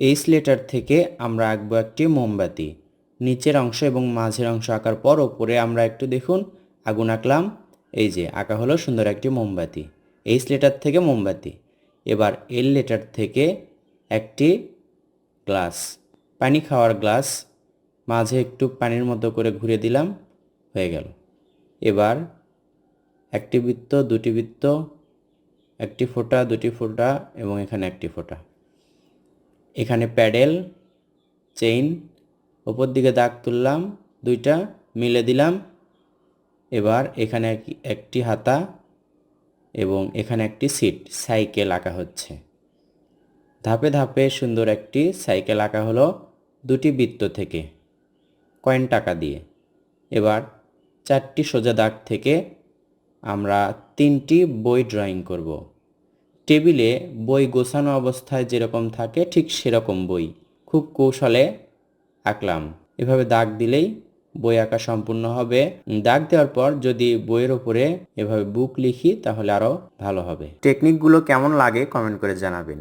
H letter থেকে আমরা আঁকবো একটি মোমবাতি। নিচের অংশ এবং মাঝের অংশ আঁকার পর ওপরে আমরা একটু দেখুন আগুন আঁকলাম। এই যে আঁকা হলো সুন্দর একটি মোমবাতি। এইচ লেটার থেকে মোমবাতি। এবার এল লেটার থেকে একটি গ্লাস, পানি খাওয়ার গ্লাস, মাঝে একটু পানির মতো করে ঘুরে দিলাম, হয়ে গেল। এবার একটি বৃত্ত, দুটি বৃত্ত, একটি ফোঁটা, দুটি ফোঁটা এবং এখানে একটি ফোঁটা। এখানে প্যাডেল, চেইন, ওপর দিকে দাগ তুললাম, দুইটা মিলে দিলাম। এবার এখানে একটি হাতা এবং এখানে একটি সিট, সাইকেল আঁকা হচ্ছে। ধাপে ধাপে সুন্দর একটি সাইকেল আঁকা হলো দুটি বৃত্ত থেকে, কয়েন টাকা দিয়ে। এবার চারটি সোজা দাগ থেকে আমরা তিনটি বই ড্রয়িং করব। টেবিলে বই গোছানো অবস্থায় যেরকম থাকে ঠিক সেরকম বই খুব কৌশলে আঁকলাম। এভাবে দাগ দিলেই বই আঁকা সম্পূর্ণ হবে। দাগ দেওয়ার পর যদি বইয়ের ওপরে এভাবে বুক লিখি তাহলে আরও ভালো হবে। টেকনিকগুলো কেমন লাগে কমেন্ট করে জানাবেন।